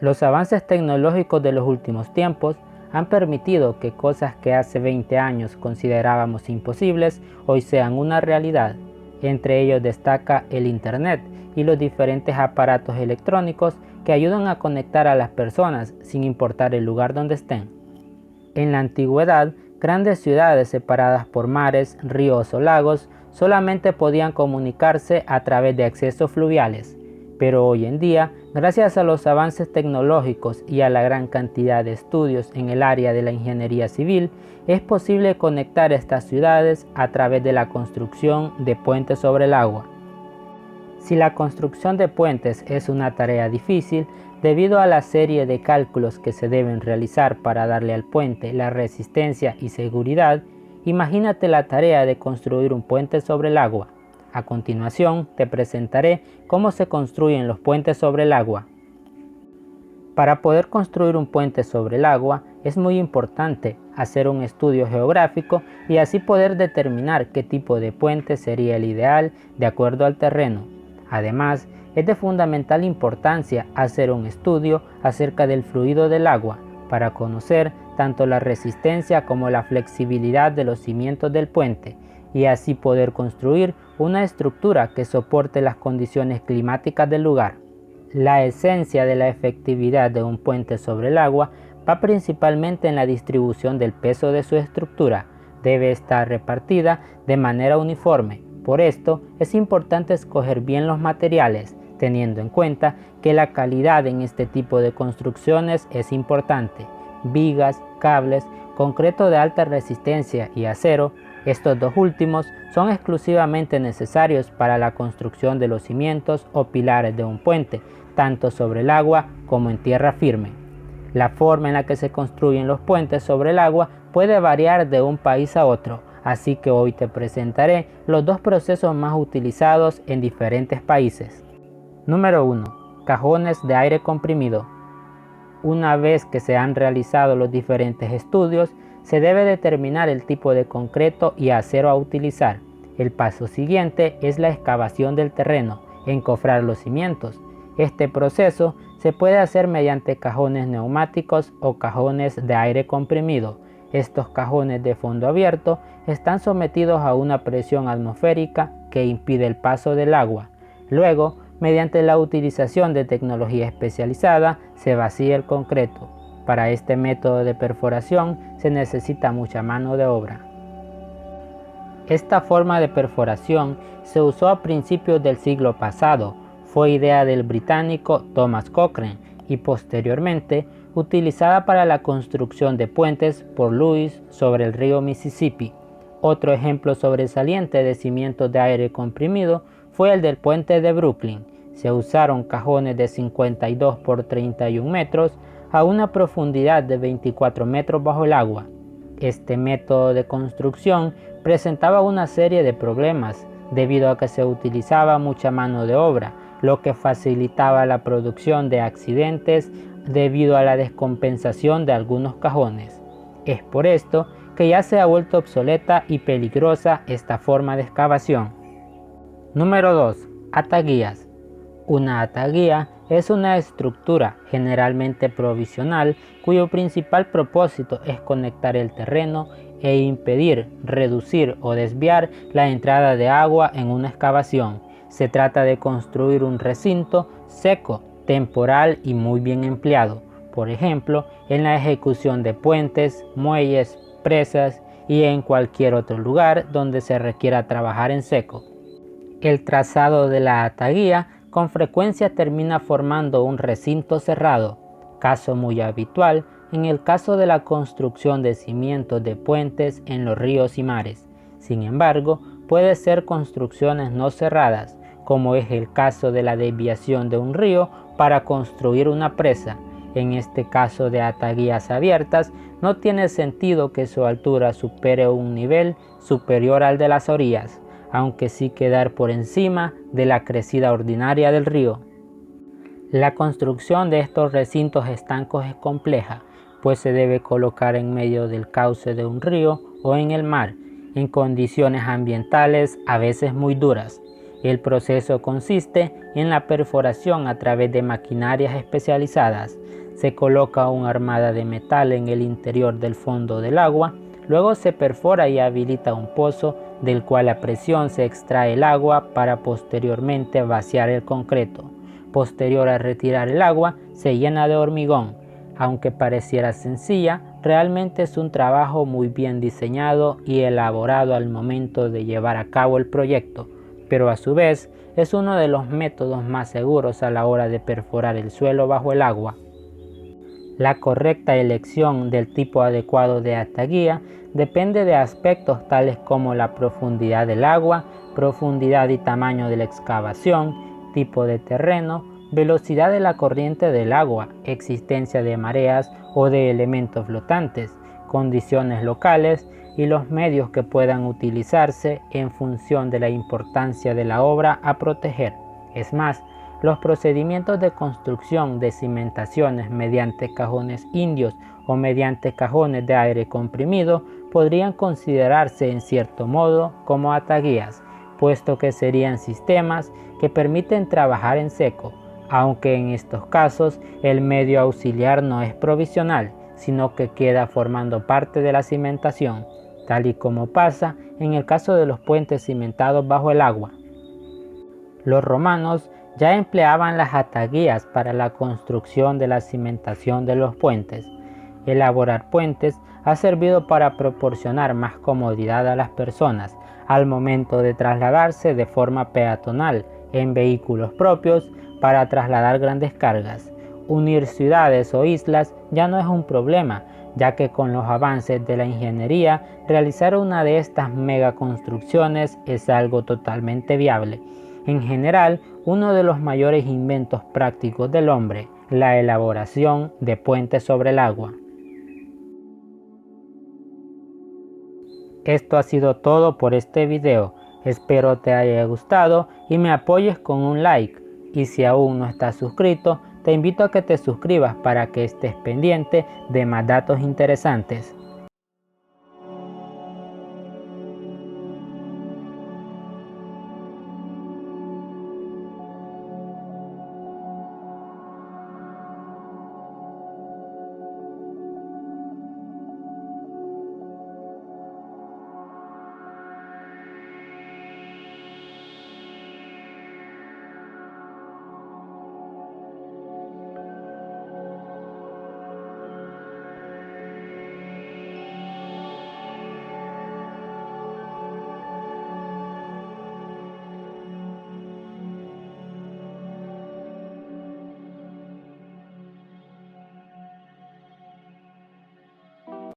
Los avances tecnológicos de los últimos tiempos han permitido que cosas que hace 20 años considerábamos imposibles hoy sean una realidad. Entre ellos destaca el Internet y los diferentes aparatos electrónicos que ayudan a conectar a las personas sin importar el lugar donde estén. En la antigüedad, grandes ciudades separadas por mares, ríos o lagos solamente podían comunicarse a través de accesos fluviales, pero hoy en día, gracias a los avances tecnológicos y a la gran cantidad de estudios en el área de la ingeniería civil, es posible conectar estas ciudades a través de la construcción de puentes sobre el agua. Si la construcción de puentes es una tarea difícil, debido a la serie de cálculos que se deben realizar para darle al puente la resistencia y seguridad, imagínate la tarea de construir un puente sobre el agua. A continuación te presentaré cómo se construyen los puentes sobre el agua. Para poder construir un puente sobre el agua es muy importante hacer un estudio geográfico y así poder determinar qué tipo de puente sería el ideal de acuerdo al terreno. Además, es de fundamental importancia hacer un estudio acerca del fluido del agua para conocer tanto la resistencia como la flexibilidad de los cimientos del puente y así poder construir una estructura que soporte las condiciones climáticas del lugar. La esencia de la efectividad de un puente sobre el agua va principalmente en la distribución del peso de su estructura. Debe estar repartida de manera uniforme. Por esto es importante escoger bien los materiales, teniendo en cuenta que la calidad en este tipo de construcciones es importante. Vigas, cables, concreto de alta resistencia y acero, estos dos últimos son exclusivamente necesarios para la construcción de los cimientos o pilares de un puente, tanto sobre el agua como en tierra firme. La forma en la que se construyen los puentes sobre el agua puede variar de un país a otro, así que hoy te presentaré los dos procesos más utilizados en diferentes países. Número 1. Cajones de aire comprimido. Una vez que se han realizado los diferentes estudios, se debe determinar el tipo de concreto y acero a utilizar. El paso siguiente es la excavación del terreno, encofrar los cimientos. Este proceso se puede hacer mediante cajones neumáticos o cajones de aire comprimido. Estos cajones de fondo abierto están sometidos a una presión atmosférica que impide el paso del agua. Luego, mediante la utilización de tecnología especializada, se vacía el concreto. Para este método de perforación se necesita mucha mano de obra. Esta forma de perforación se usó a principios del siglo pasado. Fue idea del británico Thomas Cochrane y posteriormente utilizada para la construcción de puentes por Lewis sobre el río Mississippi. Otro ejemplo sobresaliente de cimientos de aire comprimido fue el del puente de Brooklyn. Se usaron cajones de 52 por 31 metros a una profundidad de 24 metros bajo el agua. Este método de construcción presentaba una serie de problemas debido a que se utilizaba mucha mano de obra, lo que facilitaba la producción de accidentes debido a la descompensación de algunos cajones. Es por esto que ya se ha vuelto obsoleta y peligrosa esta forma de excavación. Número 2. Ataguías. Una ataguía es una estructura generalmente provisional cuyo principal propósito es conectar el terreno e impedir, reducir o desviar la entrada de agua en una excavación. Se trata de construir un recinto seco, temporal y muy bien empleado, por ejemplo, en la ejecución de puentes, muelles, presas y en cualquier otro lugar donde se requiera trabajar en seco. El trazado de la ataguía con frecuencia termina formando un recinto cerrado, caso muy habitual en el caso de la construcción de cimientos de puentes en los ríos y mares. Sin embargo, puede ser construcciones no cerradas, como es el caso de la desviación de un río para construir una presa. En este caso de ataguías abiertas, no tiene sentido que su altura supere un nivel superior al de las orillas, aunque sí quedar por encima de la crecida ordinaria del río. La construcción de estos recintos estancos es compleja, pues se debe colocar en medio del cauce de un río o en el mar, en condiciones ambientales a veces muy duras. El proceso consiste en la perforación a través de maquinarias especializadas. Se coloca una armada de metal en el interior del fondo del agua, luego se perfora y habilita un pozo del cual a presión se extrae el agua para posteriormente vaciar el concreto. Posterior a retirar el agua, se llena de hormigón. Aunque pareciera sencilla, realmente es un trabajo muy bien diseñado y elaborado al momento de llevar a cabo el proyecto, pero a su vez es uno de los métodos más seguros a la hora de perforar el suelo bajo el agua. La correcta elección del tipo adecuado de ataguía depende de aspectos tales como la profundidad del agua, profundidad y tamaño de la excavación, tipo de terreno, velocidad de la corriente del agua, existencia de mareas o de elementos flotantes, condiciones locales y los medios que puedan utilizarse en función de la importancia de la obra a proteger. Es más, los procedimientos de construcción de cimentaciones mediante cajones indios o mediante cajones de aire comprimido podrían considerarse en cierto modo como ataguías, puesto que serían sistemas que permiten trabajar en seco, aunque en estos casos el medio auxiliar no es provisional, sino que queda formando parte de la cimentación, tal y como pasa en el caso de los puentes cimentados bajo el agua. Los romanos ya empleaban las ataguías para la construcción de la cimentación de los puentes. Elaborar puentes ha servido para proporcionar más comodidad a las personas al momento de trasladarse de forma peatonal en vehículos propios para trasladar grandes cargas. Unir ciudades o islas ya no es un problema, ya que con los avances de la ingeniería, realizar una de estas megaconstrucciones es algo totalmente viable. En general, uno de los mayores inventos prácticos del hombre, la elaboración de puentes sobre el agua. Esto ha sido todo por este video. Espero te haya gustado y me apoyes con un like. Y si aún no estás suscrito, te invito a que te suscribas para que estés pendiente de más datos interesantes.